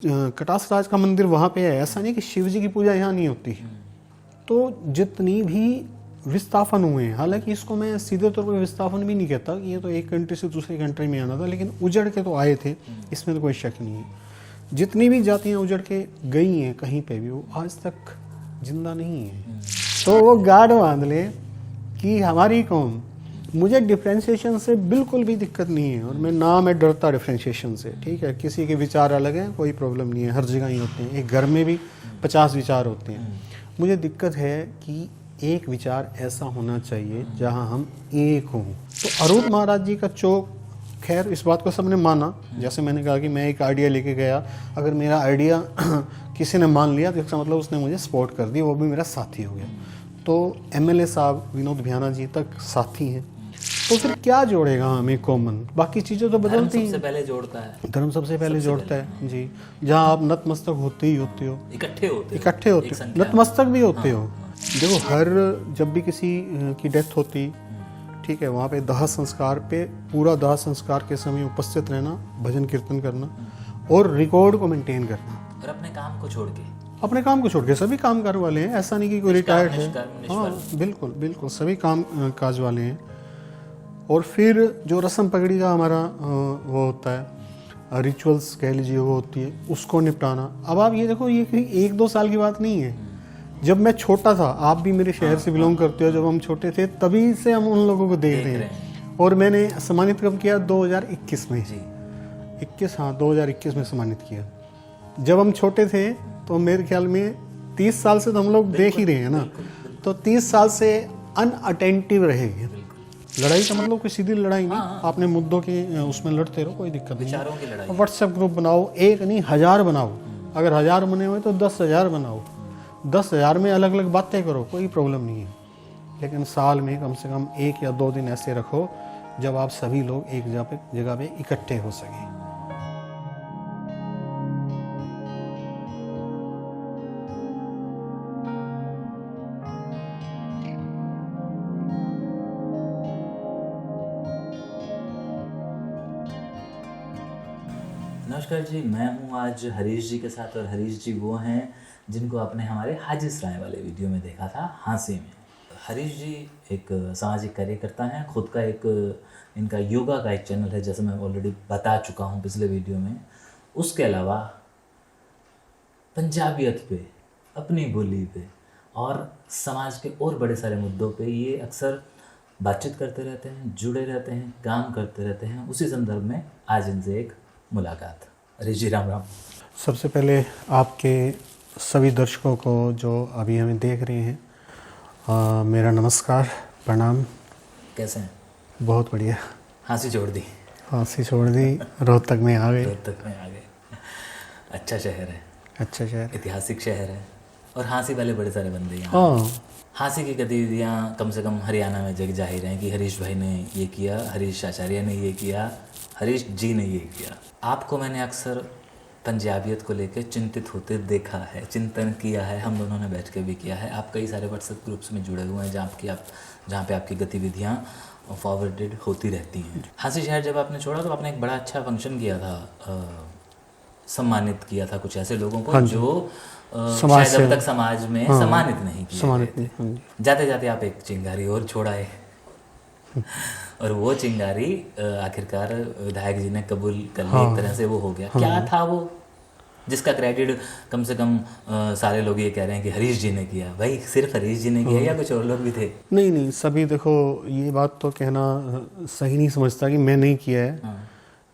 कटास राज का मंदिर वहाँ पे है, ऐसा नहीं कि शिव जी की पूजा यहाँ नहीं होती। तो जितनी भी विस्थापन हुए हैं, हालांकि इसको मैं सीधे तौर पर विस्थापन भी नहीं कहता कि ये तो एक कंट्री से दूसरी कंट्री में आना था, लेकिन उजड़ के तो आए थे, इसमें तो कोई शक नहीं है। जितनी भी जातियाँ उजड़ के गई हैं कहीं पे भी, वो आज तक जिंदा नहीं है। तो वो गार्ड बांध ले कि हमारी कौम, मुझे डिफ्रेंशिएशन से बिल्कुल भी दिक्कत नहीं है, और मैं डरता डिफ्रेंशिएशन से। ठीक है, किसी के विचार अलग हैं, कोई प्रॉब्लम नहीं है, हर जगह ही होते हैं, एक घर में भी 50 विचार होते हैं। मुझे दिक्कत है कि एक विचार ऐसा होना चाहिए जहां हम एक हों। तो अरूप महाराज जी का चौक, खैर इस बात को सबने माना। जैसे मैंने कहा कि मैं एक आइडिया लेके गया, अगर मेरा आइडिया किसी ने मान लिया तो इसका मतलब उसने मुझे सपोर्ट कर दी, वो भी मेरा साथी हो गया। तो एमएलए साहब विनोद भ्याना जी तक साथी हैं, तो फिर क्या जोड़ेगा हमें कॉमन? बाकी चीज़ें तो बदलती हैं। सबसे पहले जोड़ता है धर्म, सबसे पहले जोड़ता है जी। जहाँ आप नतमस्तक होते ही होते हो, इकट्ठे होते हो, नतमस्तक भी होते हो। देखो, हर जब भी किसी की डेथ होती, ठीक है, वहाँ पे दाह संस्कार पे, पूरा दाह संस्कार के समय उपस्थित रहना, भजन कीर्तन करना और रिकॉर्ड को मेंटेन करना, और अपने काम को छोड़ के, अपने काम को छोड़ के। सभी कामगार वाले हैं, ऐसा नहीं कि कोई रिटायर्ड है। हाँ, बिल्कुल बिल्कुल सभी काम काज वाले हैं। और फिर जो रस्म पगड़ी का हमारा वो होता है, रिचुअल्स कह लीजिए, वो होती है, उसको निपटाना। अब आप ये देखो, ये कहीं 1-2 साल की बात नहीं है। जब मैं छोटा था, आप भी मेरे शहर से बिलोंग करते हो, जब हम छोटे थे तभी से हम उन लोगों को देख रहे हैं। और मैंने सम्मानित कब किया? 2021 में। 2021 में सम्मानित किया। जब हम छोटे थे तो मेरे ख्याल में 30 साल से तो हम लोग देख ही रहे हैं ना। तो 30 साल से अनअटेंटिव रहे। लड़ाई का मतलब कोई सीधी लड़ाई नहीं, आपने मुद्दों के उसमें लड़ते रहो, कोई दिक्कत नहीं। व्हाट्सएप ग्रुप बनाओ, एक नहीं 1000 बनाओ। अगर 1000 बने हुए तो 10,000 बनाओ, 10,000 में अलग अलग बातें करो, कोई प्रॉब्लम नहीं है। लेकिन साल में कम से कम 1 या 2 दिन ऐसे रखो जब आप सभी लोग एक जगह पे इकट्ठे हो सकें। नमस्कार जी, मैं हूँ आज हरीश जी के साथ, और हरीश जी वो हैं जिनको आपने हमारे हाजी सराय वाले वीडियो में देखा था, हाँसी में। हरीश जी एक सामाजिक कार्यकर्ता हैं, खुद का एक इनका योगा का एक चैनल है, जैसे मैं ऑलरेडी बता चुका हूँ पिछले वीडियो में। उसके अलावा पंजाबियत पे, अपनी बोली पे और समाज के और बड़े सारे मुद्दों पे ये अक्सर बातचीत करते रहते हैं, जुड़े रहते हैं, काम करते रहते हैं। उसी संदर्भ में आज इनसे एक मुलाकात। हरीश जी, राम राम। सबसे पहले आपके सभी दर्शकों को जो अभी हमें देख रहे हैं, मेरा नमस्कार, प्रणाम। कैसे हैं? बहुत बढ़िया। हाँसी छोड़ दी? हाँसी छोड़ दी, रोहतक में आ गए। रोहतक में आ गए। अच्छा शहर है, अच्छा शहर, ऐतिहासिक शहर है, और हाँसी वाले बड़े सारे बंदे यहाँ। हाँ, हाँसी की गतिविधियाँ कम से कम हरियाणा में जग जाहिर हैं कि हरीश भाई ने ये किया, हरीश आचार्य ने ये किया, हरीश जी ने ये किया। आपको मैंने अक्सर पंजाबियत को लेकर चिंतित होते देखा है, चिंतन किया है, हम दोनों ने बैठ के भी किया है। आप कई सारे व्हाट्सएप ग्रुप्स में जुड़े हुए हैं जहाँ पे आपकी गतिविधियाँ फॉरवर्डेड होती रहती हैं। हाँसी शहर जब आपने छोड़ा तो आपने एक बड़ा अच्छा फंक्शन किया था, सम्मानित किया था कुछ ऐसे लोगों को जो शायद अब तक समाज में सम्मानित नहीं किए गए थे। जाते जाते आप एक चिंगारी और छोड़ाए, और वो चिंगारी आखिरकार विधायक जी ने कबूल कर ली। एक तरह से वो हो गया। क्या था वो जिसका क्रेडिट कम से कम सारे लोग ये कह रहे हैं कि हरीश जी ने किया? भाई सिर्फ हरीश जी ने किया या कुछ और लोग भी थे? नहीं, सभी। देखो, ये बात तो कहना सही नहीं समझता कि मैं नहीं किया है।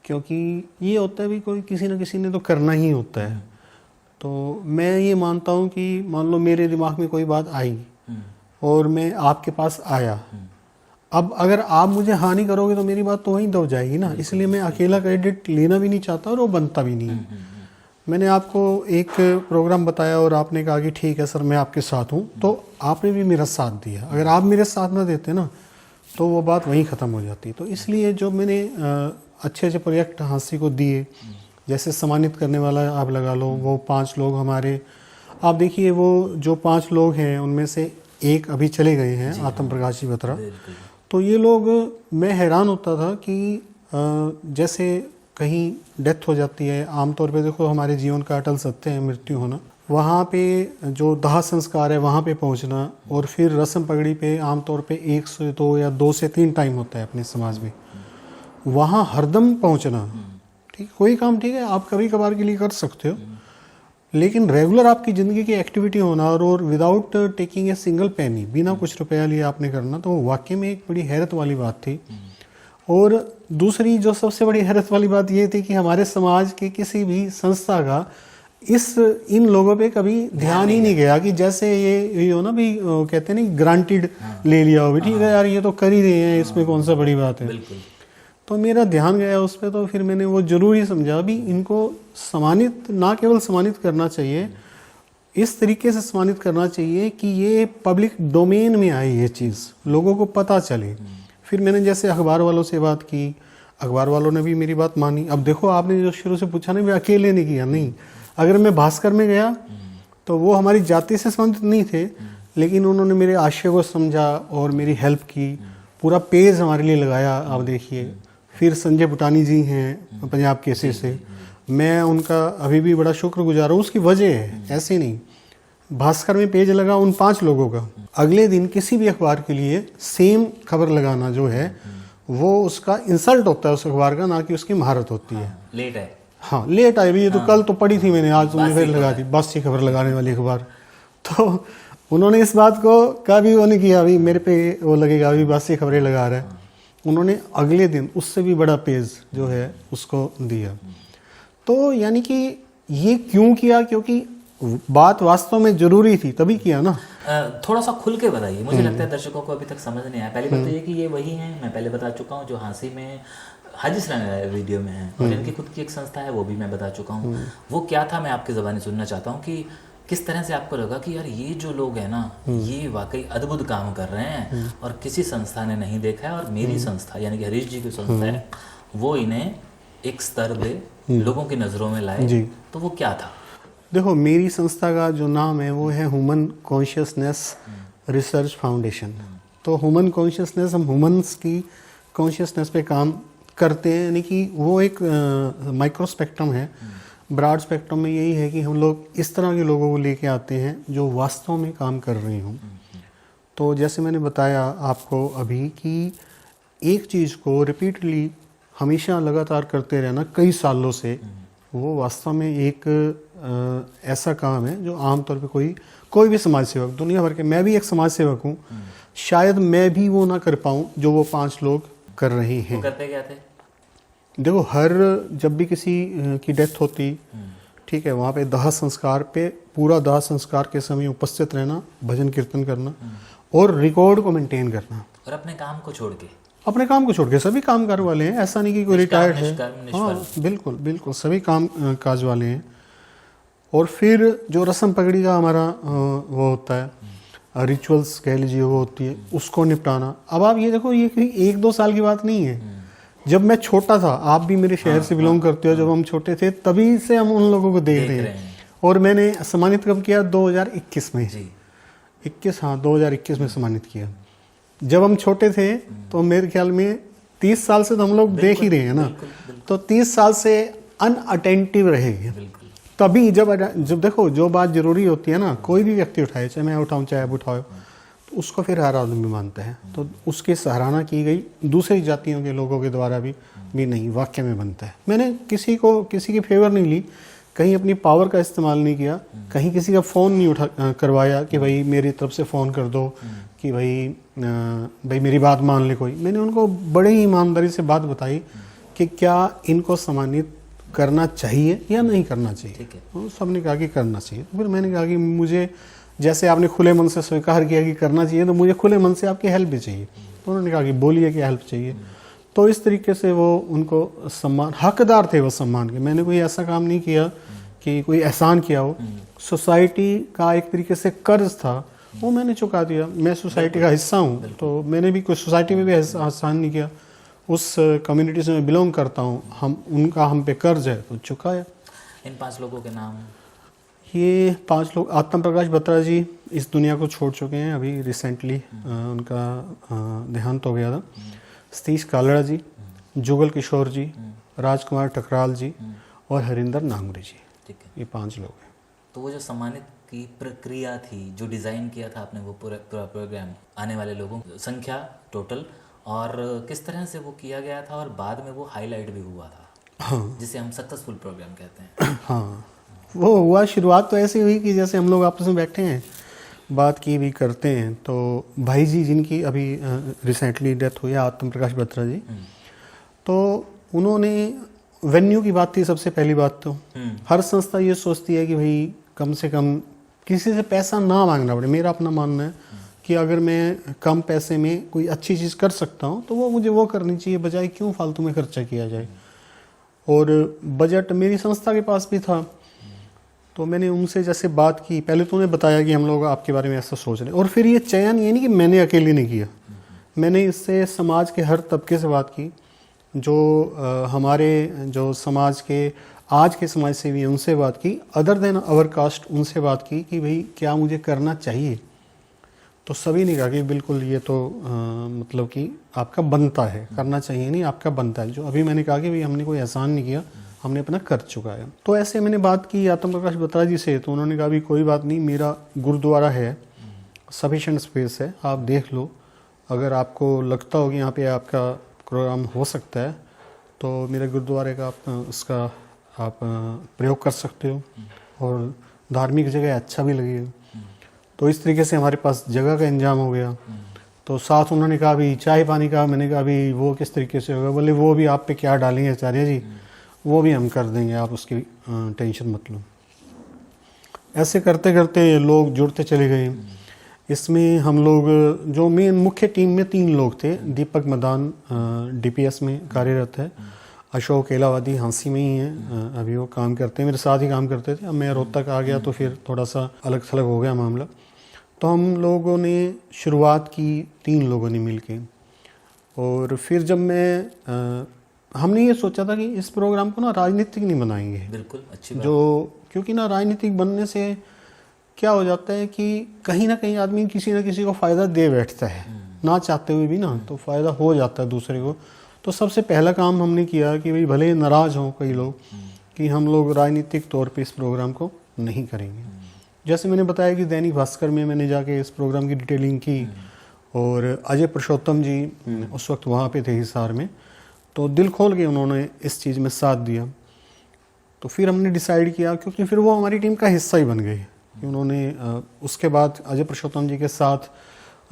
क्योंकि ये होता है भी, कोई किसी न किसी ने तो करना ही होता है। तो मैं ये मानता हूँ कि मान लो मेरे दिमाग में कोई बात आई और मैं आपके पास आया, अब अगर आप मुझे हानि करोगे तो मेरी बात तो वहीं दब जाएगी ना। इसलिए मैं अकेला क्रेडिट लेना भी नहीं चाहता और वो बनता भी नहीं। मैंने आपको एक प्रोग्राम बताया और आपने कहा कि ठीक है सर, मैं आपके साथ हूँ, तो आपने भी मेरा साथ दिया। अगर आप मेरे साथ ना देते ना तो वो बात वहीं ख़त्म हो जाती। तो इसलिए जो मैंने अच्छे अच्छे प्रोजेक्ट हाँसी को दिए, जैसे सम्मानित करने वाला आप लगा लो, वो 5 लोग हमारे, आप देखिए वो जो 5 लोग हैं उनमें से एक अभी चले गए हैं, आत्म प्रकाश जी बत्रा। तो ये लोग, मैं हैरान होता था कि जैसे कहीं डेथ हो जाती है, आमतौर पे देखो हमारे जीवन का अटल सत्य है मृत्यु होना, वहाँ पे जो दाह संस्कार है वहाँ पे पहुँचना, और फिर रस्म पगड़ी पे आमतौर पे 1 से 2 या 2 से 3 टाइम होता है अपने समाज में, वहाँ हरदम पहुँचना, ठीक, कोई काम ठीक है आप कभी कभार के लिए कर सकते हो, लेकिन रेगुलर आपकी ज़िंदगी की एक्टिविटी होना और without taking a single penny, बिना कुछ रुपया लिए आपने करना, तो वाकई में एक बड़ी हैरत वाली बात थी। और दूसरी जो सबसे बड़ी हैरत वाली बात ये थी कि हमारे समाज के किसी भी संस्था का इन लोगों पे कभी ध्यान ही नहीं गया कि जैसे ये हो ना भी कहते हैं ना ग्रांटेड ले लिया हो भी, ठीक है यार ये तो कर ही रहे हैं, इसमें कौन सा बड़ी बात है। तो मेरा ध्यान गया उस पर, तो फिर मैंने वो जरूरी समझा भी इनको सम्मानित, ना केवल सम्मानित करना चाहिए, इस तरीके से सम्मानित करना चाहिए कि ये पब्लिक डोमेन में आए, ये चीज़ लोगों को पता चले। फिर मैंने जैसे अखबार वालों से बात की, अखबार वालों ने भी मेरी बात मानी। अब देखो आपने जो शुरू से पूछा ना, मैं अकेले नहीं किया, नहीं, अगर मैं भास्कर में गया तो वो हमारी जाति से संबंधित नहीं थे, लेकिन उन्होंने मेरे आशय को समझा और मेरी हेल्प की, पूरा पेज हमारे लिए लगाया। आप देखिए, फिर संजय पुटानी जी हैं पंजाब केसरी से, मैं उनका अभी भी बड़ा शुक्रगुजार हूँ, उसकी वजह है, ऐसे नहीं। भास्कर में पेज लगा उन 5 लोगों का, अगले दिन किसी भी अखबार के लिए सेम खबर लगाना जो है वो उसका इंसल्ट होता है उस अखबार का, ना कि उसकी महारत होती है। लेट है, हाँ लेट आई भी, ये तो कल तो पढ़ी थी मैंने, आज तुमने फिर लगा दी, बस ये खबर लगाने वाली अखबार। तो उन्होंने इस बात को कभी वो नहीं किया अभी मेरे पे वो लगेगा अभी बस ये खबरें लगा रहा है, उन्होंने अगले दिन उससे भी बड़ा पेज जो है उसको दिया। तो यानी कि ये क्यों किया, क्योंकि बात वास्तव में जरूरी थी, तभी किया ना। थोड़ा सा खुल के बताइए, मुझे लगता है दर्शकों को अभी तक समझ नहीं आया। पहले बात तो ये कि ये वही हैं, मैं पहले बता चुका हूँ, जो हाँसी में हाजी सलाना वीडियो में है, और इनकी खुद की एक संस्था है वो भी मैं बता चुका हूँ। वो क्या था मैं आपकी ज़बानी सुनना चाहता हूँ कि किस तरह से आपको लगा कि यार ये जो लोग हैं ना ये वाकई अद्भुत काम कर रहे हैं और किसी संस्था ने नहीं देखा है, और मेरी संस्था यानी कि हरीश जी की संस्था है वो इन्हें एक स्तर पे लोगों की नज़रों में लाए। तो वो क्या था? देखो, मेरी संस्था का जो नाम है वो है ह्यूमन कॉन्शियसनेस रिसर्च फाउंडेशन। तो ह्यूमन कॉन्शियसनेस, हम ह्यूमंस की कॉन्शियसनेस पे काम करते हैं, यानी कि वो एक माइक्रो स्पेक्ट्रम है। ब्रॉड स्पेक्ट्रम में यही है कि हम लोग इस तरह के लोगों को लेके आते हैं जो वास्तव में काम कर रहे हों। तो जैसे मैंने बताया आपको अभी कि एक चीज़ को रिपीटली हमेशा लगातार करते रहना कई सालों से, वो वास्तव में एक ऐसा काम है जो आमतौर पे कोई भी समाज सेवक दुनिया भर के, मैं भी एक समाज सेवक हूँ, शायद मैं भी वो ना कर पाऊँ जो वो 5 लोग कर रहे हैं। वो करते क्या थे? देखो, हर जब भी किसी की डेथ होती, ठीक है, वहाँ पे दाह संस्कार पे, पूरा दाह संस्कार के समय उपस्थित रहना, भजन कीर्तन करना और रिकॉर्ड को मेंटेन करना, और अपने काम को छोड़ के, अपने काम को छोड़ के, सभी काम कर वाले हैं, ऐसा नहीं कि कोई रिटायर्ड है। हाँ बिल्कुल बिल्कुल, सभी काम काज वाले हैं। और फिर जो रस्म पगड़ी का हमारा वो होता है, रिचुअल्स कह लीजिए, वो होती है, उसको निपटाना। अब आप ये देखो, ये 1-2 साल की बात नहीं है। जब मैं छोटा था, आप भी मेरे शहर से बिलोंग करते हो, जब हम छोटे थे तभी से हम उन लोगों को देख रहे हैं। और मैंने सम्मानित कब किया? 2021 में। 2021 में सम्मानित किया। जब हम छोटे थे तो मेरे ख्याल में 30 साल से तो हम लोग देख ही रहे हैं ना। तो 30 साल से अनअटेंटिव रहे। तभी जब देखो, जो बात जरूरी होती है ना, कोई भी व्यक्ति उठाए, चाहे मैं उठाऊं चाहे आप उठाओ, तो उसको फिर हर आदमी मानता है। तो उसकी सराहना की गई दूसरी जातियों के लोगों के द्वारा भी नहीं, वाक्य में बनता है। मैंने किसी की फेवर नहीं ली, कहीं अपनी पावर का इस्तेमाल नहीं किया, कहीं किसी का फ़ोन नहीं करवाया कि भाई मेरी तरफ से फ़ोन कर दो कि भाई मेरी बात मान ले कोई। मैंने उनको बड़े ही ईमानदारी से बात बताई कि क्या इनको सम्मानित करना चाहिए या नहीं करना चाहिए। तो सबने कहा कि करना चाहिए। तो फिर मैंने कहा कि मुझे, जैसे आपने खुले मन से स्वीकार किया कि करना चाहिए, तो मुझे खुले मन से आपकी हेल्प भी चाहिए। तो उन्होंने कहा कि बोलिए कि हेल्प चाहिए। तो इस तरीके से वो उनको सम्मान, हकदार थे वो सम्मान के। मैंने कोई ऐसा काम नहीं किया कि कोई एहसान किया हो। सोसाइटी का एक तरीके से कर्ज था, वो मैंने चुका दिया। मैं सोसाइटी का हिस्सा हूँ, तो मैंने भी कोई सोसाइटी में भी एहसान नहीं किया। उस कम्युनिटी से मैं बिलोंग करता हूँ, उनका हम पे कर्ज है तो चुकाया। इन 5 लोगों के नाम? ये 5 लोग, आत्म प्रकाश बत्रा जी इस दुनिया को छोड़ चुके हैं, अभी रिसेंटली उनका देहांत हो गया था। सतीश कालड़ा जी, जुगल किशोर जी, राजकुमार टकराल जी और हरिंदर नांगरे जी, ठीक है। ये 5 लोग हैं। तो वो जो सम्मानित की प्रक्रिया थी, जो डिज़ाइन किया था आपने, वो पूरा पूरा प्रोग्राम, आने वाले लोगों की संख्या टोटल, और किस तरह से वो किया गया था, और बाद में वो हाईलाइट भी हुआ था, हाँ जिसे हम सक्सेसफुल प्रोग्राम कहते हैं। हाँ, वो हुआ, शुरुआत तो ऐसी हुई कि जैसे हम लोग आपस में बैठे हैं, बात की भी करते हैं, तो भाई जी जिनकी अभी रिसेंटली डेथ हुई है, आत्म प्रकाश बत्रा जी, तो उन्होंने, वेन्यू की बात थी सबसे पहली बात तो। हर संस्था ये सोचती है कि भाई कम से कम किसी से पैसा ना मांगना पड़े। मेरा अपना मानना है कि अगर मैं कम पैसे में कोई अच्छी चीज़ कर सकता हूँ तो वो मुझे वो करनी चाहिए, बजाय क्यों फालतू में खर्चा किया जाए। और बजट मेरी संस्था के पास भी था, तो मैंने उनसे जैसे बात की, पहले तो उन्हें बताया कि हम लोग आपके बारे में ऐसा सोच रहे हैं। और फिर ये चयन ये नहीं कि मैंने अकेले नहीं किया, मैंने इससे समाज के हर तबके से बात की, जो हमारे जो समाज के आज के समाज सेवी हैं उनसे बात की, अदर देन अवर कास्ट उनसे बात की कि भाई क्या मुझे करना चाहिए। तो सभी ने कहा कि बिल्कुल ये तो मतलब कि आपका बनता है, करना चाहिए नहीं, आपका बनता है। जो अभी मैंने कहा कि भाई हमने कोई एहसान नहीं किया, हमने अपना कर चुका है। तो ऐसे मैंने बात की आत्म प्रकाश बत्रा जी से, तो उन्होंने कहा भी कोई बात नहीं, मेरा गुरुद्वारा है, सफिशेंट स्पेस है, आप देख लो, अगर आपको लगता हो कि यहाँ पे आपका प्रोग्राम हो सकता है तो मेरे गुरुद्वारे का आप उसका आप प्रयोग कर सकते हो, और धार्मिक जगह अच्छा भी लगेगा। तो इस तरीके से हमारे पास जगह का इंतजाम हो गया। तो साथ उन्होंने कहा भी चाय पानी का, मैंने कहा भी वो किस तरीके से होगा, बोले वो भी आप पे क्या डालेंगे आचार्य जी, वो भी हम कर देंगे, आप उसकी टेंशन मत लो। ऐसे करते करते लोग जुड़ते चले गए। इसमें हम लोग जो मेन मुख्य टीम में 3 लोग थे, दीपक मदान डीपीएस में कार्यरत है, अशोक एलावादी हाँसी में ही हैं, अभी वो काम करते हैं, मेरे साथ ही काम करते थे। अब मैं रोहतक आ गया तो फिर थोड़ा सा अलग थलग हो गया मामला। तो हम लोगों ने शुरुआत की 3 लोगों ने मिलके, और फिर जब मैं हमने ये सोचा था कि इस प्रोग्राम को ना राजनीतिक नहीं बनाएंगे। बिल्कुल अच्छी बात। जो क्योंकि ना राजनीतिक बनने से क्या हो जाता है कि कहीं ना कहीं आदमी किसी न किसी को फ़ायदा दे बैठता है, ना चाहते हुए भी ना, तो फ़ायदा हो जाता है दूसरे को। तो सबसे पहला काम हमने किया कि भाई भले नाराज़ हों कई लोग कि हम लोग राजनीतिक तौर पे इस प्रोग्राम को नहीं करेंगे। जैसे मैंने बताया कि दैनिक भास्कर में मैंने जाके इस प्रोग्राम की डिटेलिंग की, और अजय पुरुषोत्तम जी उस वक्त वहाँ पे थे हिसार में, तो दिल खोल के उन्होंने इस चीज़ में साथ दिया। तो फिर हमने डिसाइड किया, क्योंकि फिर वो हमारी टीम का हिस्सा ही बन गए कि उन्होंने उसके बाद अजय पुरुषोत्तम जी के साथ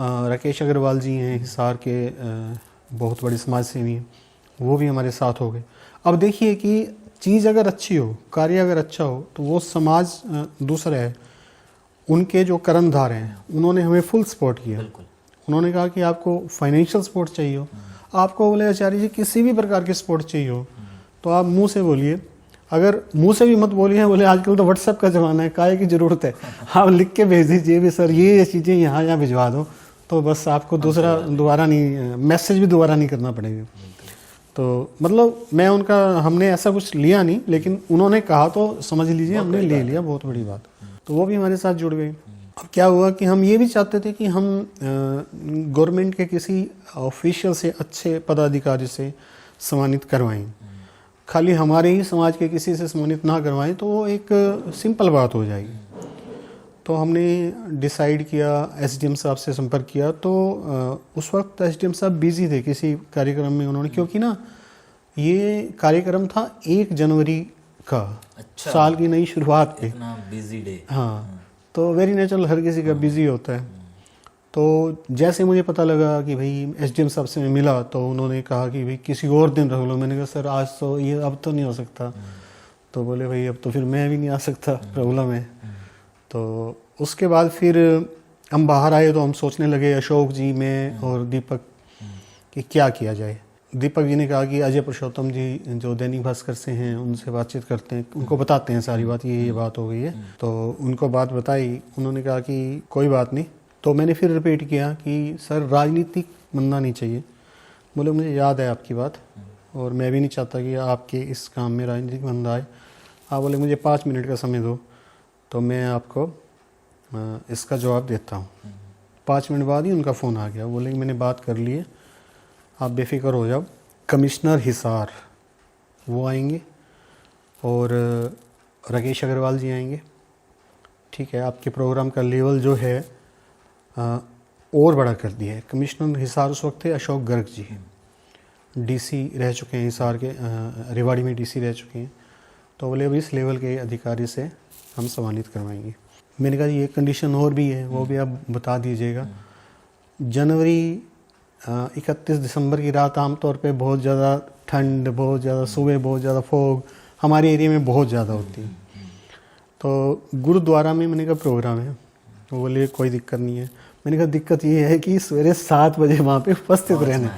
राकेश अग्रवाल जी हैं हिसार के, बहुत बड़े समाज सेवी हैं, वो भी हमारे साथ हो गए। अब देखिए कि चीज़ अगर अच्छी हो, कार्य अगर अच्छा हो, तो वो समाज दूसरा है, उनके जो कर्णधार हैं उन्होंने हमें फुल सपोर्ट किया। उन्होंने कहा कि आपको फाइनेंशियल सपोर्ट चाहिए हो, आपको बोले आचार्य जी किसी भी प्रकार की सपोर्ट चाहिए हो तो आप मुंह से बोलिए, अगर मुंह से भी मत बोलिए, बोले आजकल तो व्हाट्सएप का ज़माना है, काहे की ज़रूरत है, आप लिख के भेज दीजिए भी सर ये चीज़ें यहाँ भिजवा दो, तो बस आपको दूसरा दोबारा नहीं, मैसेज भी दोबारा नहीं करना पड़ेगा। तो मतलब मैं उनका, हमने ऐसा कुछ लिया नहीं, लेकिन उन्होंने कहा तो समझ लीजिए हमने ले लिया, बहुत बड़ी बात। तो वो भी हमारे साथ जुड़ गए। अब क्या हुआ कि हम ये भी चाहते थे कि हम गवर्नमेंट के किसी ऑफिशियल से, अच्छे पदाधिकारी से सम्मानित करवाएं, खाली हमारे ही समाज के किसी से सम्मानित ना करवाएं तो वो एक सिंपल बात हो जाएगी। तो हमने डिसाइड किया, एसडीएम साहब से संपर्क किया, तो उस वक्त एसडीएम साहब बिजी थे किसी कार्यक्रम में उन्होंने, क्योंकि ना ये कार्यक्रम था 1 जनवरी का, अच्छा, साल की नई शुरुआत पे, इतना बिजी डे। हाँ, तो वेरी नेचुरल, हर किसी का बिजी होता है। तो जैसे मुझे पता लगा कि भाई एसडीएम साहब से मैं मिला, तो उन्होंने कहा कि भाई किसी और दिन रख लो। मैंने कहा सर आज तो ये अब तो नहीं हो सकता। तो बोले भाई अब तो फिर मैं भी नहीं आ सकता, प्रॉब्लम है। तो उसके बाद फिर हम बाहर आए तो हम सोचने लगे, अशोक जी, मैं और दीपक, कि क्या किया जाए। दीपक जी ने कहा कि अजय पुरुषोत्तम जी जो दैनिक भास्कर से हैं उनसे बातचीत करते हैं, उनको बताते हैं सारी बात, ये बात हो गई है। तो उनको बात बताई, उन्होंने कहा कि कोई बात नहीं। तो मैंने फिर रिपीट किया कि सर राजनीतिक बनना नहीं चाहिए। बोले मुझे याद है आपकी बात, और मैं भी नहीं चाहता कि आपके इस काम में राजनीतिक बंदा आए। आप बोले मुझे 5 मिनट का समय दो, तो मैं आपको इसका जवाब देता हूँ। 5 मिनट बाद ही उनका फ़ोन आ गया, बोले मैंने बात कर ली है, आप बेफिक्र हो जाओ। कमिश्नर हिसार वो आएंगे और राकेश अग्रवाल जी आएंगे। ठीक है, आपके प्रोग्राम का लेवल जो है और बड़ा कर दिया है। कमिश्नर हिसार उस वक्त थे अशोक गर्ग जी, डीसी रह चुके हैं हिसार के, रेवाड़ी में डीसी रह चुके हैं। तो बोले अब इस लेवल के अधिकारी से हम सम्मानित करवाएंगे। मैंने कहा ये कंडीशन और भी है, वो भी आप बता दीजिएगा। जनवरी 31 दिसंबर की रात आमतौर पे बहुत ज़्यादा ठंड, बहुत ज़्यादा सुबह, बहुत ज़्यादा फोग हमारे एरिया में बहुत ज़्यादा होती है। तो गुरुद्वारा में मैंने कहा प्रोग्राम है, तो बोले कोई दिक्कत नहीं है। मैंने कहा दिक्कत ये है कि सवेरे 7 बजे वहाँ पे उपस्थित रहना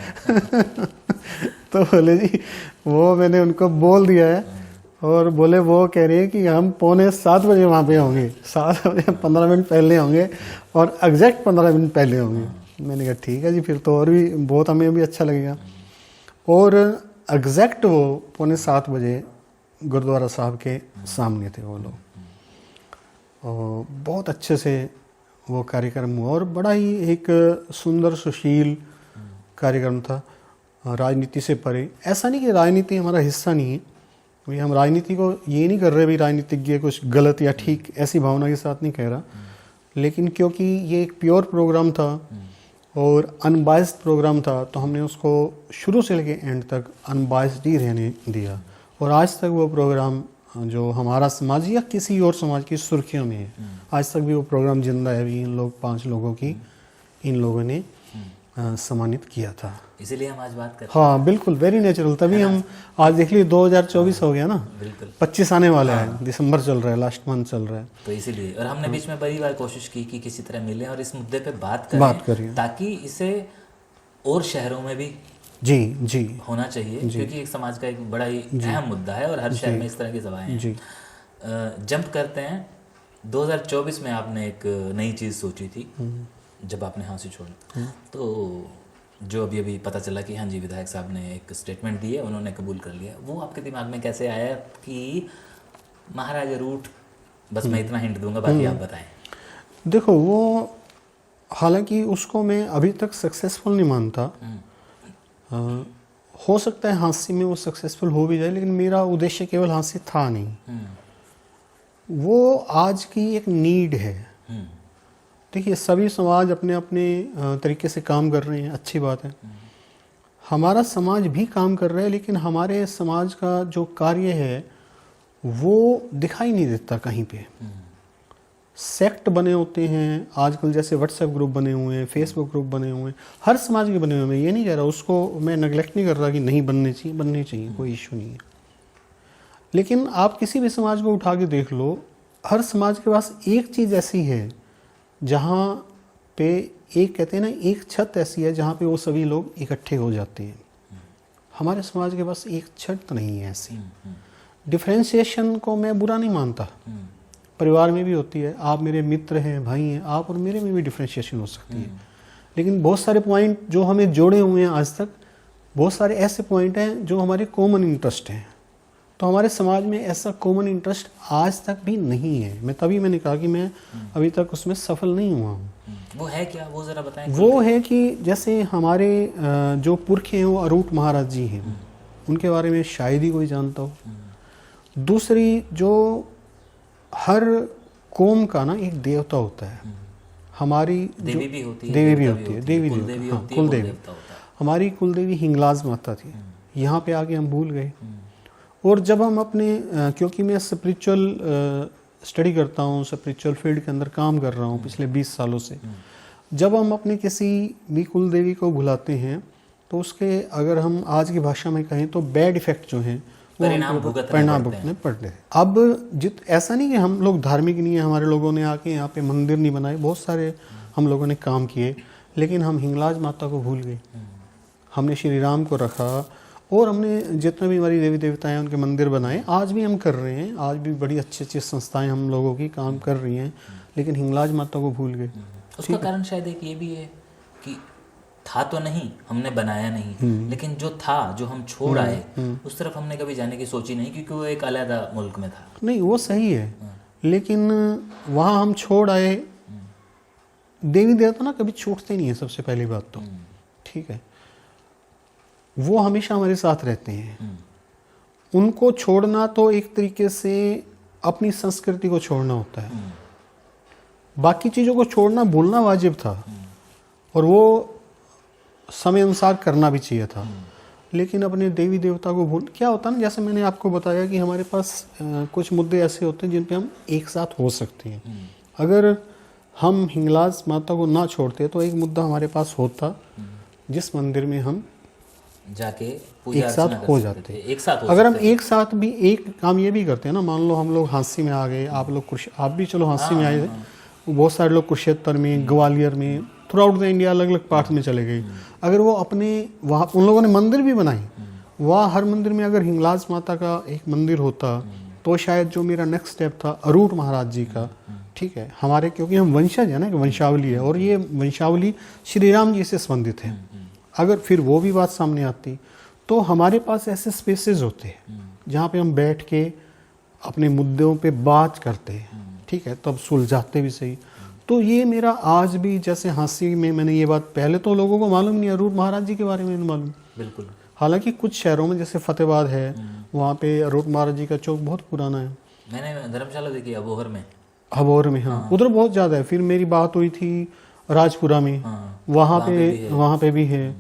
तो बोले जी वो मैंने उनको बोल दिया है, और बोले वो कह रहे हैं कि हम 6:45 बजे वहाँ पे होंगे, 7 बजे 15 मिनट पहले होंगे और एग्जैक्ट 15 मिनट पहले होंगे। मैंने कहा ठीक है जी, फिर तो और भी बहुत हमें भी अच्छा लगेगा। और एग्जैक्ट वो 6:45 बजे गुरुद्वारा साहब के सामने थे वो लोग, और बहुत अच्छे से वो कार्यक्रम हुआ और बड़ा ही एक सुंदर सुशील कार्यक्रम था, राजनीति से परे। ऐसा नहीं कि राजनीति हमारा हिस्सा नहीं है, भाई हम राजनीति को ये नहीं कर रहे भी राजनीतिज्ञ कुछ गलत या ठीक, ऐसी भावना के साथ नहीं कह रहा, लेकिन क्योंकि ये एक प्योर प्रोग्राम था और अनबायस्ड प्रोग्राम था, तो हमने उसको शुरू से लेके एंड तक अनबायस्ड ही रहने दिया। और आज तक वो प्रोग्राम जो हमारा समाज या किसी और समाज की सुर्खियों में है, आज तक भी वो प्रोग्राम जिंदा है। अभी इन लोग 5 लोगों की इन लोगों ने सम्मानित किया था, इसीलिए हम आज बात करते हैं। हाँ बिल्कुल, वेरी नेचुरल। तभी हम आज देख लिए 2024 हो गया ना, बिल्कुल 25 आने वाला है, दिसंबर चल रहा है, लास्ट मंथ चल रहा है। तो इसीलिए, और हमने बीच में बड़ी बार कोशिश की कि किसी तरह मिलें और इस मुद्दे पे बात करें ताकि इसे और शहरों में भी जी होना चाहिए, क्योंकि एक समाज का एक बड़ा ही अहम मुद्दा है और हर शहर में इस तरह की सभाएं हैं। जी। जंप करते हैं 2024 में आपने एक नई चीज़ सोची थी जब आपने हाँसी छोड़ा, तो जो अभी अभी पता चला कि हाँ जी विधायक साहब ने एक स्टेटमेंट दी है, उन्होंने कबूल कर लिया, वो आपके दिमाग में कैसे आया कि महाराजा रूट? बस मैं इतना हिंट दूंगा, बाकी आप बताएं। देखो वो, हालांकि उसको मैं अभी तक सक्सेसफुल नहीं मानता, हो सकता है हास्य में वो सक्सेसफुल हो भी जाए, लेकिन मेरा उद्देश्य केवल हास्य था नहीं, वो आज की एक नीड है। देखिए सभी समाज अपने अपने तरीके से काम कर रहे हैं, अच्छी बात है, हमारा समाज भी काम कर रहा है, लेकिन हमारे समाज का जो कार्य है वो दिखाई नहीं देता कहीं पे। सेक्ट बने होते हैं आजकल, जैसे व्हाट्सएप ग्रुप बने हुए हैं, फेसबुक ग्रुप बने हुए हैं, हर समाज के बने हुए हैं। मैं ये नहीं कह रहा, उसको मैं नेगलेक्ट नहीं कर रहा कि नहीं बनने चाहिए, बनने चाहिए, कोई इशू नहीं है। लेकिन आप किसी भी समाज को उठा के देख लो, हर समाज के पास एक चीज़ ऐसी है जहाँ पे एक, कहते हैं ना, एक छत ऐसी है जहाँ पे वो सभी लोग इकट्ठे हो जाते हैं। हमारे समाज के पास एक छत नहीं है ऐसी। डिफ्रेंशिएशन को मैं बुरा नहीं मानता, परिवार में भी होती है, आप मेरे मित्र हैं, भाई हैं, आप और मेरे में भी डिफ्रेंशिएशन हो सकती है, लेकिन बहुत सारे पॉइंट जो हमें जोड़े हुए हैं आज तक, बहुत सारे ऐसे पॉइंट हैं जो हमारे कॉमन इंटरेस्ट हैं। तो हमारे समाज में ऐसा कॉमन इंटरेस्ट आज तक भी नहीं है। मैंने कहा कि मैं अभी तक उसमें सफल नहीं हुआ हूँ। वो है क्या, वो ज़रा बताएं। वो है कि जैसे हमारे जो पुरखे हैं वो अरूट महाराज जी हैं, उनके बारे में शायद ही कोई जानता हो। दूसरी, जो हर कौम का ना एक देवता होता है, हमारी देवी भी होती है, देवी भी होती है, देवी कुलदेवी। हमारी कुलदेवी हिंगलाज माता थी, यहाँ पे आके हम भूल गए। और जब हम अपने, क्योंकि मैं स्पिरिचुअल स्टडी करता हूँ, स्पिरिचुअल फील्ड के अंदर काम कर रहा हूँ पिछले 20 सालों से, जब हम अपने किसी भी कुल देवी को भुलाते हैं तो उसके, अगर हम आज की भाषा में कहें तो बैड इफेक्ट जो हैं वो परिणाम भुगतने पड़ते हैं। अब ऐसा नहीं कि हम लोग धार्मिक नहीं है, हमारे लोगों ने आके यहाँ पे मंदिर नहीं बनाए, बहुत सारे हम लोगों ने काम किए, लेकिन हम हिंगलाज माता को भूल गए। हमने श्री राम को रखा और हमने जितने भी हमारी देवी देवताएं उनके मंदिर बनाए, आज भी हम कर रहे हैं, आज भी बड़ी अच्छी अच्छी संस्थाएं हम लोगों की काम कर रही हैं, लेकिन हिंगलाज माता को भूल गए। उसका कारण शायद एक ये भी है कि था तो नहीं, हमने बनाया नहीं, लेकिन जो था, जो हम छोड़ आए, उस तरफ हमने कभी जाने की सोची नहीं, क्योंकि वो एक अलग मुल्क में था। नहीं, वो सही है, लेकिन वहाँ हम छोड़ आए। देवी देवता ना कभी छूटते नहीं है, सबसे पहली बात तो, ठीक है, वो हमेशा हमारे साथ रहते हैं। उनको छोड़ना तो एक तरीके से अपनी संस्कृति को छोड़ना होता है। बाकी चीज़ों को छोड़ना भूलना वाजिब था और वो समय अनुसार करना भी चाहिए था, लेकिन अपने देवी देवता को भूल क्या होता है ना, जैसे मैंने आपको बताया कि हमारे पास कुछ मुद्दे ऐसे होते हैं जिन पे हम एक साथ हो सकते हैं। अगर हम हिंगलाज माता को ना छोड़ते तो एक मुद्दा हमारे पास होता जिस मंदिर में हम जाके एक साथ हो जाते हैं। एक साथ हो अगर हम सकते एक साथ भी एक काम ये भी करते हैं ना, मान लो हम लोग हाँसी में आ गए, आप भी चलो हाँसी में आए थे, बहुत सारे लोग कुरुक्षेत्र में, ग्वालियर में, थ्रू आउट द इंडिया अलग अलग पार्ट में चले गए। अगर वो अपने वहाँ उन लोगों ने मंदिर भी बनाए, वहाँ हर मंदिर में अगर हिंगलाज माता का एक मंदिर होता तो शायद जो मेरा नेक्स्ट स्टेप था अरूट महाराज जी का, ठीक है, हमारे क्योंकि हम वंशज है ना, कि वंशावली है और ये वंशावली श्री राम जी से संबंधित है, अगर फिर वो भी बात सामने आती तो हमारे पास ऐसे स्पेसेस होते हैं जहाँ पे हम बैठ के अपने मुद्दों पे बात करते हैं, ठीक है, तब सुलझाते भी सही। तो ये मेरा आज भी, जैसे हाँसी में मैंने ये बात, पहले तो लोगों को मालूम नहीं, अरूट महाराज जी के बारे में नहीं मालूम, बिल्कुल। हालांकि कुछ शहरों में जैसे फतेहाबाद है, वहाँ पे अरूट महाराज जी का चौक बहुत पुराना है। मैंने धर्मशाला देखी अबोहर में, अबोहर में, हाँ, उधर बहुत ज़्यादा है। फिर मेरी बात हुई थी राजपुरा में, वहाँ पे भी है।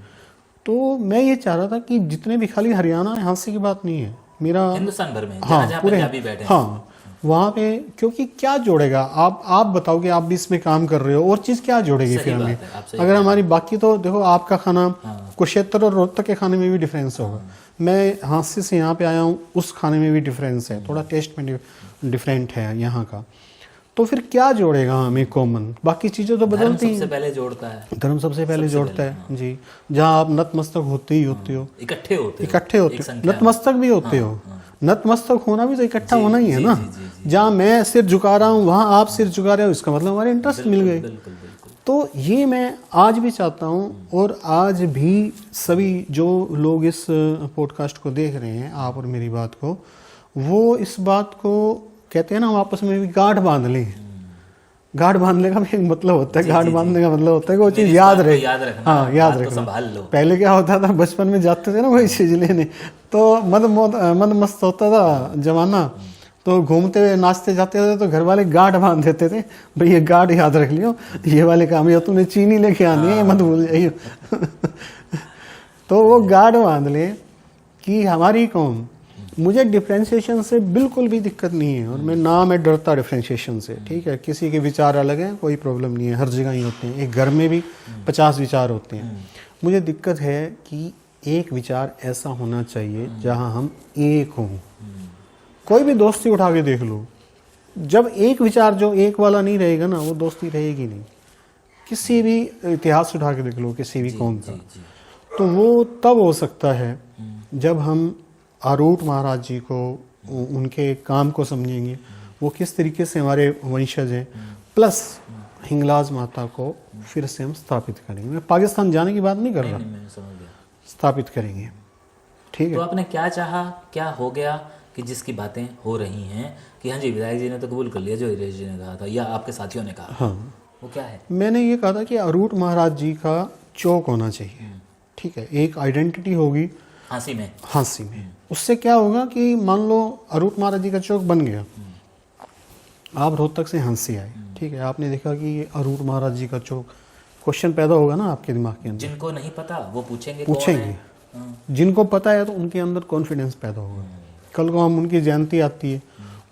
तो मैं ये चाह रहा था कि जितने भी, खाली हरियाणा हाँसी की बात नहीं है, मेरा हिंदुस्तान भर में, हाँ, जहाँ पूरे, पंजाबी बैठे हैं, हाँ, वहाँ पे, क्योंकि क्या जोड़ेगा, आप बताओ कि आप भी इसमें काम कर रहे हो, और चीज़ क्या जोड़ेगी फिर हमें, अगर हमारी बाकी तो देखो, आपका खाना कुरुक्षेत्र और रोहतक के खाने में भी डिफरेंस होगा, मैं हाँसी से यहाँ पे आया हूँ, उस खाने में भी डिफरेंस है, थोड़ा टेस्ट में डिफरेंट है यहाँ का, तो फिर क्या जोड़ेगा हमें कॉमन, बाकी चीज़ें तो बदलती हैं। सबसे पहले जोड़ता है धर्म, सबसे पहले जोड़ता है जी। जहाँ आप नतमस्तक होते ही होते हो, इकट्ठे होते हो, नतमस्तक भी होते हो, नतमस्तक होना भी तो इकट्ठा होना ही है ना। जहाँ मैं सिर झुका रहा हूँ वहाँ आप सिर झुका रहे हो, इसका मतलब हमारे इंटरेस्ट मिल गए। तो ये मैं आज भी चाहता हूँ, और आज भी सभी जो लोग इस पॉडकास्ट को देख रहे हैं, आप और मेरी बात को, वो इस बात को कहते हैं ना, हम आपस में भी गांठ बांध लें। गांठ बांधने का भी एक मतलब होता है, गांठ बांधने का मतलब होता है कि वो चीज़ याद रहे, हाँ, याद रखना। पहले क्या होता था, बचपन में जाते थे ना कोई चीज़ लेने, तो मद मस्त होता था जमाना, तो घूमते हुए नाचते जाते थे तो घर वाले गांठ बांध देते थे, भाई ये गांठ याद रख लियो, ये वाले काम, या तुमने चीनी लेके आनी है, मत भूल जाइयो। तो वो गांठ बांध ले कि हमारी कौम, मुझे डिफ्रेंशिएशन से बिल्कुल भी दिक्कत नहीं है, और मैं डरता डिफ्रेंशिएशन से, ठीक है, किसी के विचार अलग हैं, कोई प्रॉब्लम नहीं है, हर जगह ही होते हैं, एक घर में भी 50 विचार होते हैं। मुझे दिक्कत है कि एक विचार ऐसा होना चाहिए जहां हम एक हों। कोई भी दोस्ती उठा के देख लो, जब एक विचार जो एक वाला नहीं रहेगा ना, वो दोस्ती रहेगी नहीं। किसी भी इतिहास उठा के देख लो, किसी भी कौम का, तो वो तब हो सकता है जब हम अरूट महाराज जी को, उनके काम को समझेंगे, वो किस तरीके से हमारे वंशज हैं, प्लस हिंगलाज माता को फिर से हम स्थापित करेंगे। मैं पाकिस्तान जाने की बात नहीं कर रहा, स्थापित करेंगे, ठीक है। तो आपने क्या चाहा, क्या हो गया कि जिसकी बातें हो रही हैं कि हाँ जी, विधायक जी ने तो कबूल कर लिया जो हिरेश जी ने कहा था, या आपके साथियों ने कहा, हाँ, वो क्या है? मैंने ये कहा था कि अरूट महाराज जी का चौक होना चाहिए, ठीक है, एक आइडेंटिटी होगी हाँसी में। उससे क्या होगा कि मान लो अरूट महाराज जी का चौक बन गया, आप रोहतक से हाँसी आए, ठीक है, आपने देखा कि ये अरूट महाराज जी का चौक, क्वेश्चन पैदा होगा ना आपके दिमाग के अंदर, जिनको नहीं पता वो पूछेंगे, जिनको पता है तो उनके अंदर कॉन्फिडेंस पैदा होगा। कल को हम, उनकी जयंती आती है,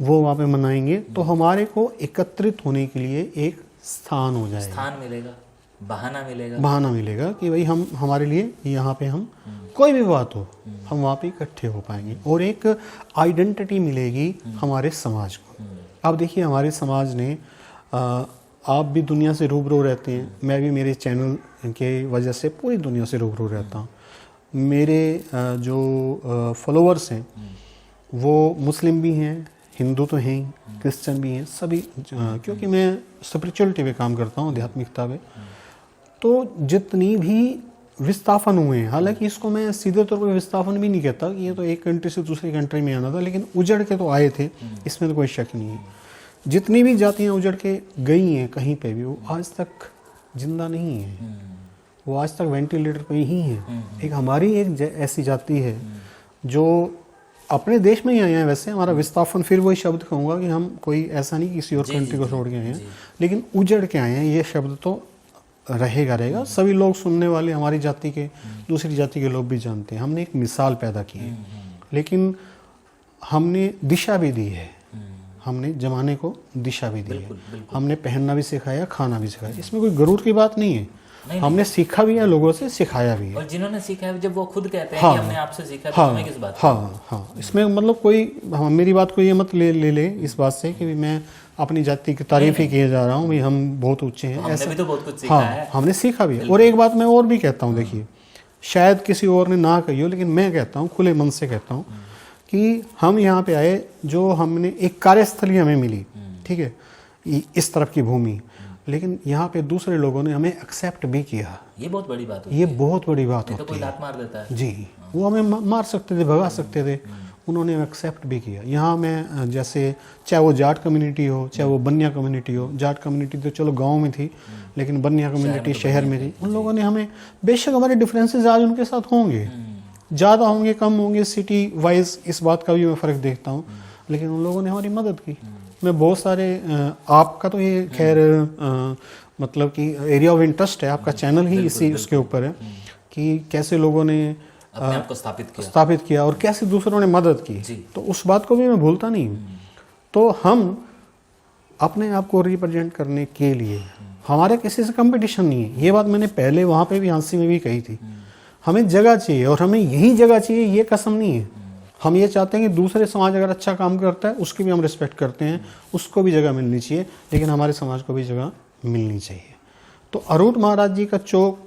वो वहाँ पे मनाएंगे, तो हमारे को एकत्रित होने के लिए एक स्थान हो जाएगा, स्थान मिलेगा, बहाना मिलेगा कि भाई हम, हमारे लिए यहाँ पे हम कोई भी बात हो, हम वहाँ पे इकट्ठे हो पाएंगे, और एक आइडेंटिटी मिलेगी हमारे समाज को। आप देखिए, हमारे समाज ने, आप भी दुनिया से रूबरू रहते हैं, मैं भी मेरे चैनल के वजह से पूरी दुनिया से रूबरू रहता हूँ। मेरे जो फॉलोअर्स हैं वो मुस्लिम भी हैं, हिंदू तो हैं, क्रिश्चियन भी हैं, सभी, क्योंकि मैं स्पिरिचुअलिटी पे काम करता हूँ, आध्यात्मिकता पे। तो जितनी भी विस्थापन हुए हैं, हालांकि इसको मैं सीधे तौर पर विस्थापन भी नहीं कहता कि ये तो एक कंट्री से दूसरी कंट्री में आना था, लेकिन उजड़ के तो आए थे, इसमें तो कोई शक नहीं है। जितनी भी जातियाँ उजड़ के गई हैं कहीं पे भी, वो आज तक जिंदा नहीं है, वो आज तक वेंटिलेटर पे ही हैं। एक हमारी एक ऐसी जाति है जो अपने देश में ही आए हैं वैसे, हमारा विस्थापन फिर वही शब्द कहूँगा कि हम कोई ऐसा नहीं किसी और कंट्री को छोड़ के आए हैं, लेकिन उजड़ के आए हैं, ये शब्द तो रहेगा। सभी लोग सुनने वाले हमारी जाति के, दूसरी जाति के लोग भी जानते हैं। हमने एक मिसाल पैदा की है, लेकिन हमने दिशा भी दी है, हमने जमाने को दिशा भी दी है, हमने पहनना भी सिखाया, खाना भी सिखाया। इसमें कोई गरूर की बात नहीं है, हमने सीखा भी है, लोगों से सिखाया भी है। और जिन्होंने सीखा है जब वो खुद कहते हैं कि हमने आपसे सीखा, तो हमें किस बात? हाँ, इसमें मतलब कोई मेरी बात को ये मत ले इस बात से कि मैं अपनी जाति की तारीफ ही किए जा रहा हूँ, भाई हम बहुत ऊंचे हैं, हमने ऐसा भी तो बहुत कुछ सीखा है। हमने सीखा भी है। और एक बात मैं और भी कहता हूँ, देखिए शायद किसी और ने ना कही हो, लेकिन मैं कहता हूँ, खुले मन से कहता हूँ कि हम यहाँ पे आए, जो हमने एक कार्यस्थली हमें मिली, ठीक है, इस तरफ की भूमि, लेकिन यहाँ पे दूसरे लोगों ने हमें एक्सेप्ट भी किया। ये बहुत बड़ी बात होती है। ये बहुत बड़ी बात तो होती कोई है। लात मार देता है जी, वो हमें मार सकते थे, भगा सकते थे, उन्होंने एक्सेप्ट भी किया। यहाँ में जैसे चाहे वो जाट कम्युनिटी हो, चाहे वो बनिया कम्युनिटी हो, जाट कम्युनिटी तो चलो गांव में थी, लेकिन बनिया कम्युनिटी शहर में थी, उन लोगों ने हमें, बेशक हमारे डिफरेंसेस आज उनके साथ होंगे, ज़्यादा होंगे कम होंगे, सिटी वाइज इस बात का भी मैं फ़र्क देखता हूँ, लेकिन उन लोगों ने हमारी मदद की। मैं बहुत सारे, आपका तो ये खैर मतलब कि एरिया ऑफ इंटरेस्ट है, आपका चैनल ही इसी उसके ऊपर है कि कैसे लोगों ने अपने आप को स्थापित किया और कैसे दूसरों ने मदद की, तो उस बात को भी मैं भूलता नहीं हूँ। तो हम अपने आप को रिप्रेजेंट करने के लिए, हमारे किसी से कंपटीशन नहीं है, ये बात मैंने पहले वहाँ पे भी हाँसी में भी कही थी। हमें जगह चाहिए और हमें यही जगह चाहिए, ये कसम नहीं है। हम ये चाहते हैं कि दूसरे समाज अगर अच्छा काम करता है उसकी भी हम रिस्पेक्ट करते हैं, उसको भी जगह मिलनी चाहिए, लेकिन हमारे समाज को भी जगह मिलनी चाहिए। तो अरूट महाराज जी का चौक,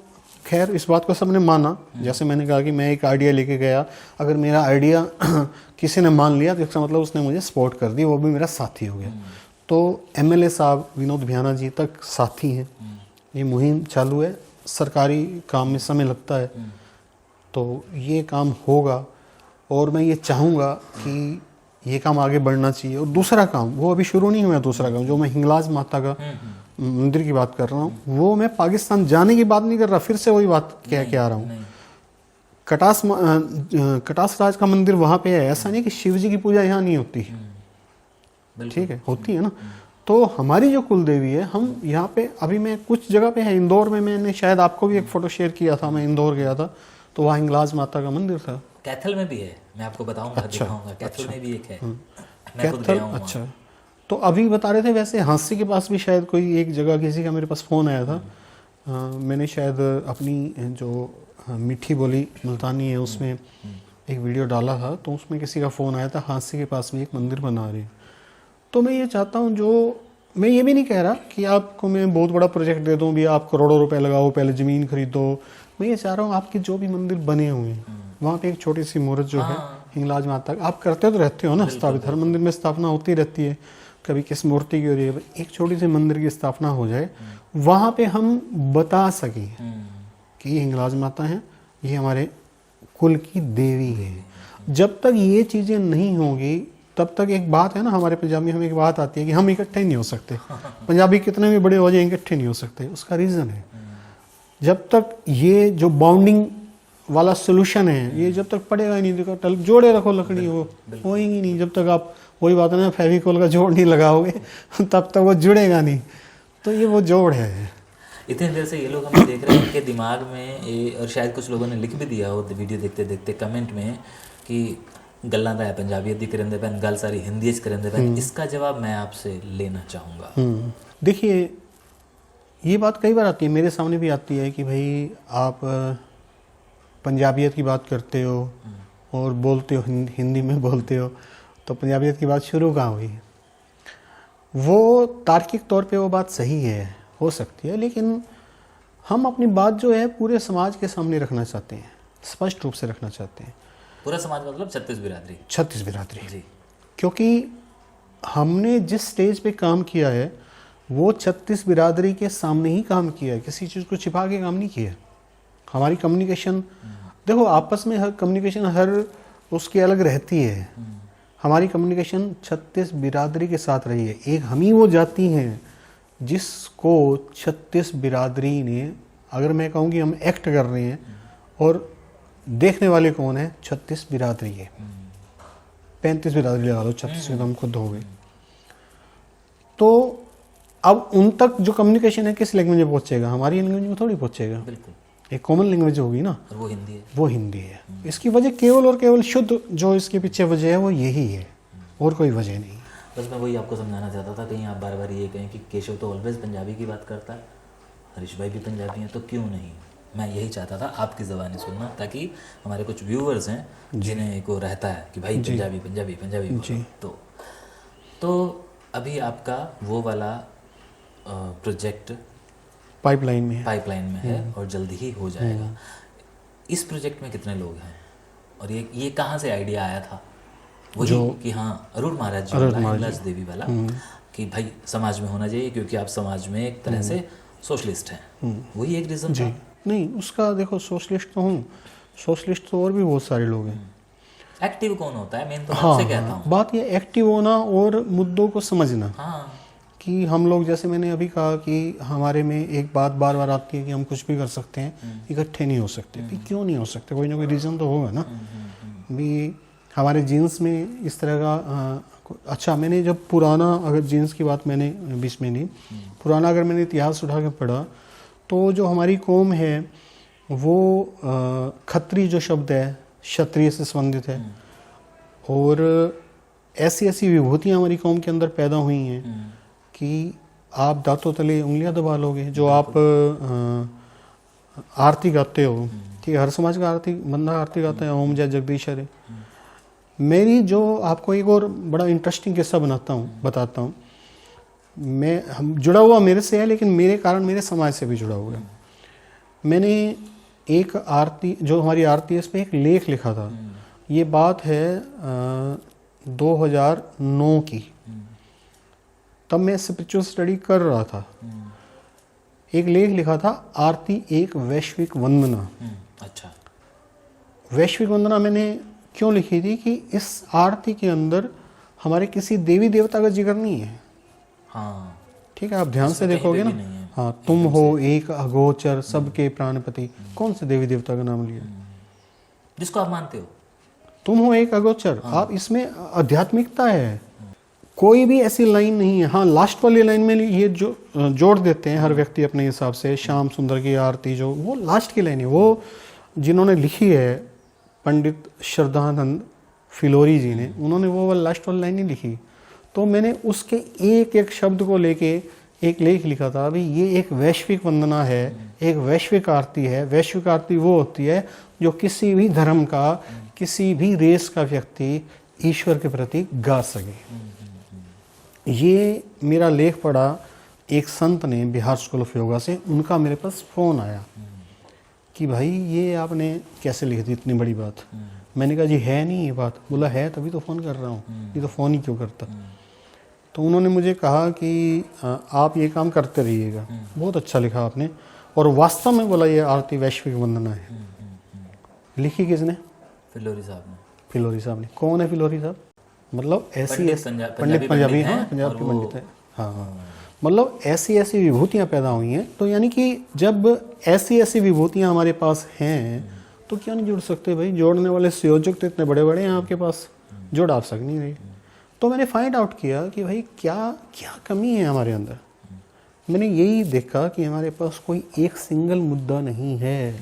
खैर इस बात को सबने माना, जैसे मैंने कहा कि मैं एक आइडिया लेके गया, अगर मेरा आइडिया किसी ने मान लिया तो इसका मतलब उसने मुझे सपोर्ट कर दी, वो भी मेरा साथी हो गया। तो एमएलए साहब विनोद भियाना जी तक साथी हैं, ये मुहिम चालू है, सरकारी काम में समय लगता है, तो ये काम होगा और मैं ये चाहूँगा कि ये काम आगे बढ़ना चाहिए। और दूसरा काम, वो अभी शुरू नहीं हुआ, दूसरा काम जो मैं हिंगलाज माता का मंदिर की बात कर रहा हूँ, वो मैं पाकिस्तान जाने की बात नहीं कर रहा, फिर से वही बात कह के आ रहा हूँ। कटास राज का मंदिर वहाँ पे है, ऐसा नहीं कि शिव जी की पूजा यहाँ नहीं होती, ठीक है, होती है ना। तो हमारी जो कुल देवी है, हम यहाँ पे, अभी मैं कुछ जगह पे है, इंदौर में मैंने शायद आपको भी एक फ़ोटो शेयर किया था, मैं इंदौर गया था, तो वहाँ हिंगलाज माता का मंदिर था। कैथल में भी है, मैं आपको बताऊंगा, दिखाऊंगा। कैथल में भी एक है, मैं खुद कैथल, गया हूं वहाँ। अच्छा। तो अभी बता रहे थे, वैसे हाँसी के पास भी शायद कोई एक जगह, किसी का मेरे पास फ़ोन आया था, मैंने शायद अपनी जो मीठी बोली मुल्तानी है उसमें एक वीडियो डाला था, तो उसमें किसी का फ़ोन आया था, हाँसी के पास भी एक मंदिर बना रहे हैं। तो मैं ये चाहता हूँ, जो मैं ये भी नहीं कह रहा कि आपको मैं बहुत बड़ा प्रोजेक्ट दे दूँ, भी आप करोड़ों रुपए लगाओ, पहले ज़मीन खरीदो। मैं ये चाह रहा हूँ आपके जो भी मंदिर बने हुए हैं, वहाँ पे एक छोटी सी मूर्त जो है हिंगलाज माता, आप करते तो रहते हो ना स्थापित, हर मंदिर में स्थापना होती रहती है, कभी किस मूर्ति की हो रही है, एक छोटी सी मंदिर की स्थापना हो जाए, वहाँ पे हम बता सकें कि ये हिंगलाज माता है, ये हमारे कुल की देवी है। जब तक ये चीज़ें नहीं होंगी, तब तक एक बात है ना, हमारे पंजाबी में एक बात आती है कि हम इकट्ठे नहीं हो सकते, पंजाबी कितने भी बड़े हो जाए इकट्ठे नहीं हो सकते। उसका रीज़न है, जब तक ये जो बाउंडिंग वाला सोल्यूशन है, ये जब तक पड़ेगा ही नहीं, तो जोड़े रखो लकड़ी, वो होएंगी नहीं। जब तक आप, वही बात है ना, फेविकोल का जोड़ नहीं लगाओगे तब तक वो जुड़ेगा नहीं। तो ये वो जोड़ है। इतनी देर से ये लोग हमें देख रहे हैं, इनके दिमाग में ये, और शायद कुछ लोगों ने लिख भी दिया हो वीडियो देखते देखते कमेंट में कि गल्ला दा है पंजाबी दी करेंदे पैन, गल सारी हिंदी च करेंदे पैन। इसका जवाब मैं आपसे लेना चाहूँगा। देखिए, ये बात कई बार आती है, मेरे सामने भी आती है कि भाई आप पंजाबियत की बात करते हो और बोलते हो हिंदी में बोलते हो, तो पंजाबियत की बात शुरू कहाँ हुई? वो तार्किक तौर पे वो बात सही है, हो सकती है, लेकिन हम अपनी बात जो है पूरे समाज के सामने रखना चाहते हैं, स्पष्ट रूप से रखना चाहते हैं। पूरा समाज मतलब 36 बिरादरी। 36 बिरादरी जी। क्योंकि हमने जिस स्टेज पे काम किया है वो 36 बिरादरी के सामने ही काम किया है, किसी चीज़ को छिपा के काम नहीं किया। हमारी कम्युनिकेशन, देखो आपस में हर कम्युनिकेशन हर उसकी अलग रहती है, हमारी कम्युनिकेशन 36 बिरादरी के साथ रही है। एक हम ही वो जाति हैं जिसको 36 बिरादरी ने, अगर मैं कहूँ कि हम एक्ट कर रहे हैं और देखने वाले कौन है, 36 बिरादरी है। 35 बिरादरी लगा लो, 36 में तो हम खुद हो गए। तो अब उन तक जो कम्युनिकेशन है किस लैंग्वेज में पहुंचेगा? हमारी लैंग्वेज में थोड़ी पहुंचेगा। बिल्कुल, एक कॉमन लैंग्वेज होगी ना, और वो हिंदी है। वो हिंदी है। इसकी वजह केवल और केवल शुद्ध जो इसके पीछे वजह है वो यही है, और कोई वजह नहीं। बस मैं वही आपको समझाना चाहता था, कहीं आप बार बार ये कहें कि केशव तो ऑलवेज पंजाबी की बात करता है, हरीश भाई भी पंजाबी हैं, तो क्यों नहीं? मैं यही चाहता था आपकी ज़बानी सुनना, ताकि हमारे कुछ व्यूअर्स हैं जिन्हें को रहता है कि भाई पंजाबी पंजाबी पंजाबी बोलो। तो अभी आपका वो वाला प्रोजेक्ट पाइपलाइन में है और जल्दी ही हो जाएगा। इस प्रोजेक्ट में कितने लोग हैं, और ये कहाँ से आइडिया आया था? वही कि हाँ अरुण महाराज जी वाला, हिमलाज देवी वाला, कि भाई समाज में होना चाहिए, क्योंकि आप समाज में एक तरह से सोशलिस्ट हैं, वही एक रीज़न था? नहीं, उसका देखो, सोशलिस्ट तो हूँ, सोशलिस्ट तो और भी बहुत सारे लोग हैं। एक्टिव कौन होता है मेन, तो मैं आपसे कहता हूँ। बात ये एक्टिव होना और मुद्दों को समझना। हाँ, कि हम लोग, जैसे मैंने अभी कहा कि हमारे में एक बात बार बार आती है कि हम कुछ भी कर सकते हैं, इकट्ठे नहीं हो सकते। भी क्यों नहीं हो सकते? कोई ना कोई रीज़न तो होगा ना। भी हमारे जीन्स में इस तरह का अच्छा, मैंने जब पुराना, अगर जीन्स की बात मैंने बीच में नहीं, पुराना अगर मैंने इतिहास उठा के पढ़ा, तो जो हमारी कौम है वो खत्री जो शब्द है क्षत्रिय से संबंधित है, और ऐसी ऐसी विभूतियाँ हमारी कौम के अंदर पैदा हुई हैं कि आप दांतों तले उंगलियां दबा लोगे। जो आप आरती गाते हो, ठीक है, हर समाज का आरती बंदा आरती गाता है, ओम जय जगदीश हरे। मेरी जो आपको एक और बड़ा इंटरेस्टिंग किस्सा बताता हूँ। हम जुड़ा हुआ मेरे से है, लेकिन मेरे कारण मेरे समाज से भी जुड़ा हुआ है। मैंने एक आरती, जो हमारी आरती है, इस पर एक लेख लिखा था। ये बात है 2009 की। तब मैं स्पिरिचुअल स्टडी कर रहा था। एक लेख लिखा था, आरती एक वैश्विक वंदना। अच्छा, वैश्विक वंदना मैंने क्यों लिखी थी कि इस आरती के अंदर हमारे किसी देवी देवता का जिक्र नहीं है। हाँ, ठीक है, आप ध्यान से देखोगे ना। हाँ, तुम हो एक अगोचर सबके प्राणपति, कौन से देवी देवता का नाम लिया? जिसको आप मानते हो, तुम हो एक अगोचर। आप इसमें आध्यात्मिकता है, कोई भी ऐसी लाइन नहीं है। हाँ, लास्ट वाली लाइन में ये जो जोड़ देते हैं हर व्यक्ति अपने हिसाब से, श्याम सुंदर की आरती, जो वो लास्ट की लाइन है, वो जिन्होंने लिखी है पंडित श्रद्धानंद फिलोरी जी ने, उन्होंने वो लास्ट वाली लाइन ही लिखी। तो मैंने उसके एक एक शब्द को लेके एक लेख लिखा था। अभी ये एक वैश्विक वंदना है, एक वैश्विक आरती है। वैश्विक आरती वो होती है जो किसी भी धर्म का, किसी भी रेस का व्यक्ति ईश्वर के प्रति गा सके। ये मेरा लेख पढ़ा एक संत ने बिहार स्कूल ऑफ योगा से, उनका मेरे पास फ़ोन आया कि भाई ये आपने कैसे लिख दी इतनी बड़ी बात। मैंने कहा जी है नहीं ये बात। बोला है, तभी तो फ़ोन कर रहा हूँ, ये तो फ़ोन ही क्यों करता। तो उन्होंने मुझे कहा कि आप ये काम करते रहिएगा, बहुत अच्छा लिखा आपने। और वास्तव में बोला ये आरती वैश्विक वंदना है। लिखी किसने? फिलोरी साहब ने। फिलोरी साहब ने। कौन है फिलोरी साहब? मतलब ऐसी पंडित पंजाबी, हाँ पंजाब के पंडित है। हाँ, मतलब ऐसी ऐसी विभूतियाँ पैदा हुई हैं। तो यानी कि जब ऐसी ऐसी विभूतियाँ हमारे पास हैं तो क्यों नहीं जुड़ सकते भाई? जोड़ने वाले संयोजक तो इतने बड़े बड़े हैं आपके पास, जोड़ आप सक नहीं रहे। तो मैंने फाइंड आउट किया कि भाई क्या क्या कमी है हमारे अंदर। मैंने यही देखा कि हमारे पास कोई एक सिंगल मुद्दा नहीं है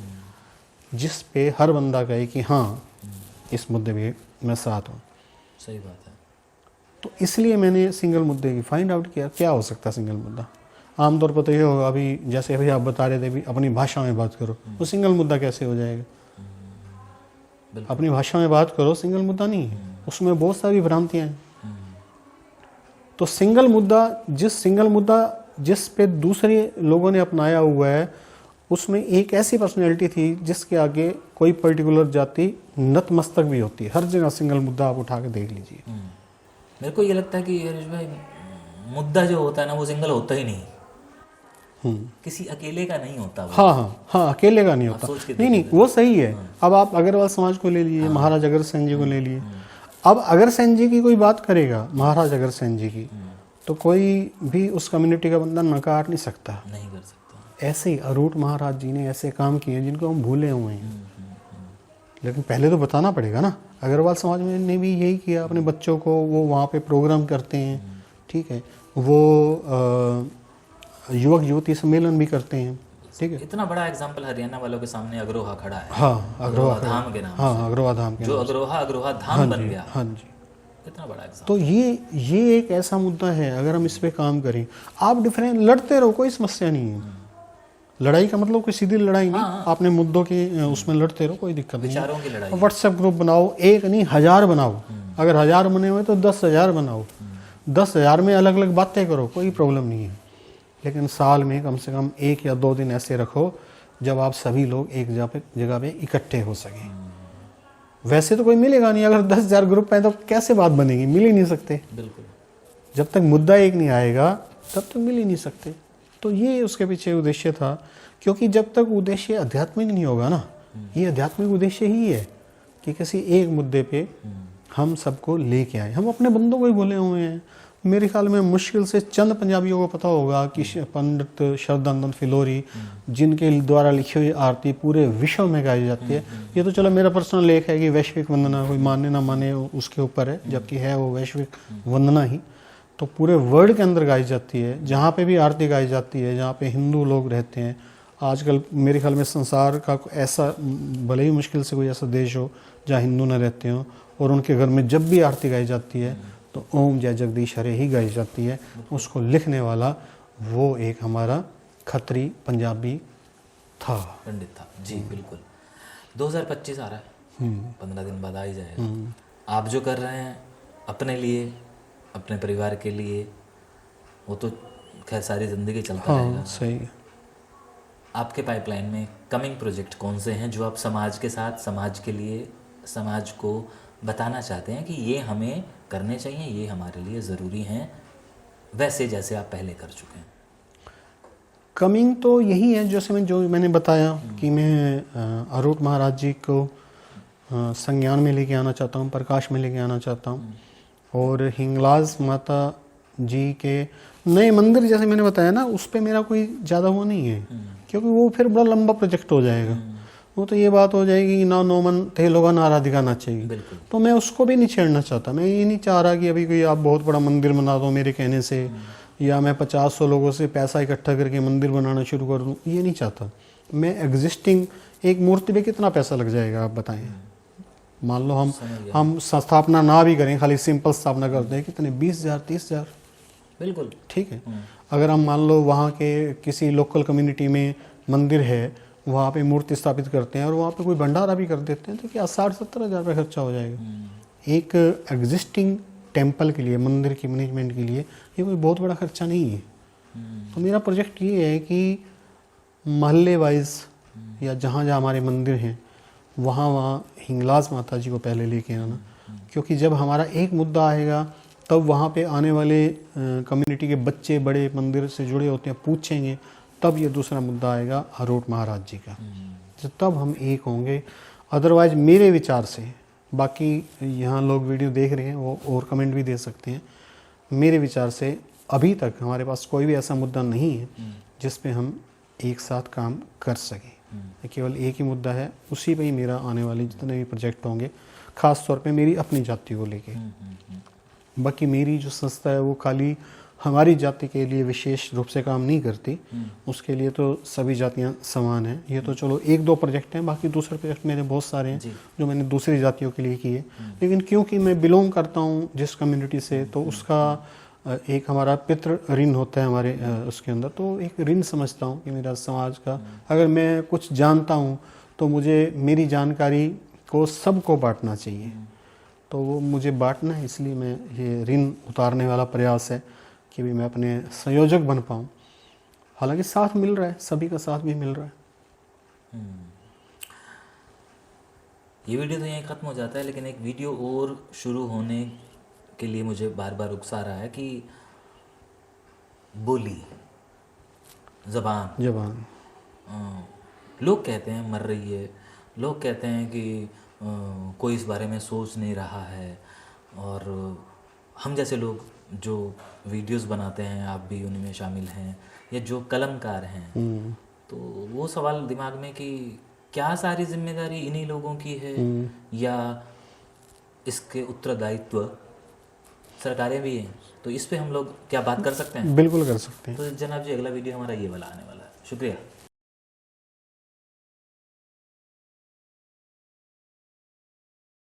जिस पे हर बंदा कहे कि हाँ इस मुद्दे पे मैं साथ हूँ। सही बात है। तो इसलिए मैंने सिंगल मुद्दे की फाइंड आउट किया क्या हो सकता है सिंगल मुद्दा। आमतौर पर तो ये होगा, अभी जैसे अभी आप बता रहे थे भी अपनी भाषा में बात करो, तो सिंगल मुद्दा कैसे हो जाएगा? अपनी भाषा में बात करो, सिंगल मुद्दा नहीं है, उसमें बहुत सारी भ्रांतियाँ हैं। तो सिंगल मुद्दा जिस पे दूसरे लोगों ने अपनाया हुआ है, उसमें एक ऐसी पर्सनैलिटी थी जिसके आगे कोई पर्टिकुलर जाति नतमस्तक भी होती है। हर जगह सिंगल मुद्दा आप उठा के देख लीजिए। मेरे को ये लगता है कि हरीश भाई, मुद्दा जो होता है ना वो सिंगल होता ही नहीं, किसी अकेले का नहीं होता। हाँ, अकेले का नहीं होता। नहीं, वो सही है। अब आप अग्रवाल समाज को ले लीजिए, महाराज अग्रसेन जी को ले लिए। अब अग्रसेन जी की कोई बात करेगा, महाराज अग्रसेन जी की, तो कोई भी उस कम्युनिटी का बंदा नकार नहीं सकता, नहीं कर सकता। ऐसे ही अरूट महाराज जी ने ऐसे काम किए जिनको हम भूले हुए हैं, लेकिन पहले तो बताना पड़ेगा ना। अग्रवाल समाज में ने भी यही किया, अपने बच्चों को वो वहाँ पे प्रोग्राम करते हैं, ठीक है, वो युवक युवती सम्मेलन भी करते हैं, ठीक है। इतना बड़ा एग्जाम्पल हरियाणा वालों के सामने अग्रोहा खड़ा है। हाँ, अग्रोहा धाम के नाम हाँ, से, अग्रवाल धाम के जो नाम से। अग्रोहा धाम बन गया। हाँ जी। कितना बड़ा एग्जाम्पल। तो ये एक ऐसा मुद्दा है, अगर हम इस पे काम करें, आप डिफरेंट लड़ते रहो, कोई समस्या नहीं है। लड़ाई का मतलब कोई सीधी लड़ाई नहीं, आपने मुद्दों के उसमें लड़ते रहो, कोई दिक्कत नहीं। विचारों की लड़ाई। व्हाट्सएप ग्रुप बनाओ, एक नहीं 1000 बनाओ, अगर 1000 बने हुए तो 10,000 बनाओ, 10,000 में अलग अलग बातें करो, कोई प्रॉब्लम नहीं है। लेकिन साल में कम से कम 1 या 2 दिन ऐसे रखो जब आप सभी लोग एक जगह पे इकट्ठे हो सकें। वैसे तो कोई मिलेगा नहीं, अगर 10,000 ग्रुप हैं तो कैसे बात बनेगी, मिल ही नहीं सकते। बिल्कुल। जब तक मुद्दा एक नहीं आएगा तब तक मिल ही नहीं सकते। तो ये उसके पीछे उद्देश्य था, क्योंकि जब तक उद्देश्य आध्यात्मिक नहीं होगा ना, ये आध्यात्मिक उद्देश्य ही है कि किसी एक मुद्दे पे हम सबको लेके आए। हम अपने बंदों को ही बोले हुए हैं। मेरे ख्याल में मुश्किल से चंद पंजाबियों को पता होगा कि पंडित शरदानंद फिलोरी, जिनके द्वारा लिखी हुई आरती पूरे विश्व में गाई जाती है। ये तो चलो मेरा पर्सनल लेख है कि वैश्विक वंदना, कोई माने ना माने उसके ऊपर है, जबकि है वो वैश्विक वंदना ही, तो पूरे वर्ल्ड के अंदर गाई जाती है। जहाँ पे भी आरती गाई जाती है, जहाँ पे हिंदू लोग रहते हैं, आजकल मेरे ख्याल में संसार का ऐसा, भले ही मुश्किल से कोई ऐसा देश हो जहाँ हिंदू न रहते हो, और उनके घर में जब भी आरती गाई जाती है तो ओम जय जगदीश हरे ही गाई जाती है। उसको लिखने वाला वो एक हमारा खत्री पंजाबी था, पंडित था जी। बिल्कुल। 2025 आ रहा है, 15 दिन बाद आ ही जाएगा। आप जो कर रहे हैं अपने लिए, अपने परिवार के लिए, वो तो खैर सारी जिंदगी चलता रहेगा। सही है। आपके पाइपलाइन में कमिंग प्रोजेक्ट कौन से हैं जो आप समाज के साथ, समाज के लिए, समाज को बताना चाहते हैं कि ये हमें करने चाहिए, ये हमारे लिए ज़रूरी हैं, वैसे जैसे आप पहले कर चुके हैं? कमिंग तो यही है, जो मैंने बताया कि मैं आरूढ़ महाराज जी को संज्ञान में लेके आना चाहता हूँ, प्रकाश में लेके आना चाहता हूँ, और हिंगलाज माता जी के नए मंदिर, जैसे मैंने बताया ना, उस पर मेरा कोई ज़्यादा वो नहीं है, क्योंकि वो फिर बड़ा लंबा प्रोजेक्ट हो जाएगा। वो तो ये बात हो जाएगी कि ना नोमन थे लोग आराधिका ना चाहिए, तो मैं उसको भी नहीं छेड़ना चाहता। मैं ये नहीं चाह रहा कि अभी कोई आप बहुत बड़ा मंदिर बना दो मेरे कहने से, या मैं 50-100 लोगों से पैसा इकट्ठा करके मंदिर बनाना शुरू कर दूँ, ये नहीं चाहता मैं। एग्जिस्टिंग एक मूर्ति पे कितना पैसा लग जाएगा आप बताएं। मान लो हम स्थापना ना भी करें, खाली सिंपल स्थापना करते हैं, कितने 20,000 30,000, बिल्कुल ठीक है। अगर हम मान लो वहाँ के किसी लोकल कम्युनिटी में मंदिर है, वहाँ पे मूर्ति स्थापित करते हैं और वहाँ पे कोई भंडारा भी कर देते हैं, तो क्या 60-70 हज़ार रुपये खर्चा हो जाएगा। एक एग्जिस्टिंग टेम्पल के लिए, मंदिर की मैनेजमेंट के लिए ये कोई बहुत बड़ा खर्चा नहीं है। तो मेरा प्रोजेक्ट ये है कि महल्ले वाइज या जहाँ जहाँ हमारे मंदिर हैं वहाँ हिंगलाज माता जी को पहले लेके आना, क्योंकि जब हमारा एक मुद्दा आएगा तब वहाँ पे आने वाले कम्युनिटी के बच्चे बड़े मंदिर से जुड़े होते हैं, पूछेंगे, तब ये दूसरा मुद्दा आएगा आरूढ़ महाराज जी का, तो तब हम एक होंगे। अदरवाइज मेरे विचार से, बाकी यहाँ लोग वीडियो देख रहे हैं वो और कमेंट भी दे सकते हैं, मेरे विचार से अभी तक हमारे पास कोई भी ऐसा मुद्दा नहीं है जिस पे हम एक साथ काम कर सकें। केवल एक ही मुद्दा है, उसी पे ही मेरा आने वाले जितने भी प्रोजेक्ट होंगे, ख़ास तौर पे मेरी अपनी जाति को लेके। बाकी मेरी जो संस्था है वो खाली हमारी जाति के लिए विशेष रूप से काम नहीं करती, उसके लिए तो सभी जातियां समान हैं। ये तो चलो 1-2 प्रोजेक्ट हैं, बाकी दूसरे प्रोजेक्ट मेरे बहुत सारे हैं जो मैंने दूसरी जातियों के लिए किए। लेकिन क्योंकि मैं बिलोंग करता हूँ जिस कम्युनिटी से, तो उसका एक हमारा पितृ ऋण होता है हमारे उसके अंदर, तो एक ऋण समझता हूँ कि मेरा समाज का, अगर मैं कुछ जानता हूँ तो मुझे मेरी जानकारी को सबको बांटना चाहिए, तो वो मुझे बांटना है, इसलिए मैं ये ऋण उतारने वाला प्रयास है कि भी मैं अपने संयोजक बन पाऊँ। हालांकि साथ मिल रहा है, सभी का साथ भी मिल रहा है। ये वीडियो तो यहीं ख़त्म हो जाता है, लेकिन एक वीडियो और शुरू होने के लिए मुझे बार बार उकसा रहा है कि बोली, ज़बान, लोग कहते हैं मर रही है, लोग कहते हैं कि कोई इस बारे में सोच नहीं रहा है, और हम जैसे लोग जो वीडियोस बनाते हैं, आप भी उनमें शामिल हैं, या जो कलमकार हैं, तो वो सवाल दिमाग में कि क्या सारी जिम्मेदारी इन्हीं लोगों की है या इसके उत्तरदायित्व सरकारें भी हैं? तो इस पे हम लोग क्या बात कर सकते हैं? बिल्कुल कर सकते हैं। तो जनाब जी, अगला वीडियो हमारा ये वाला आने वाला है। शुक्रिया।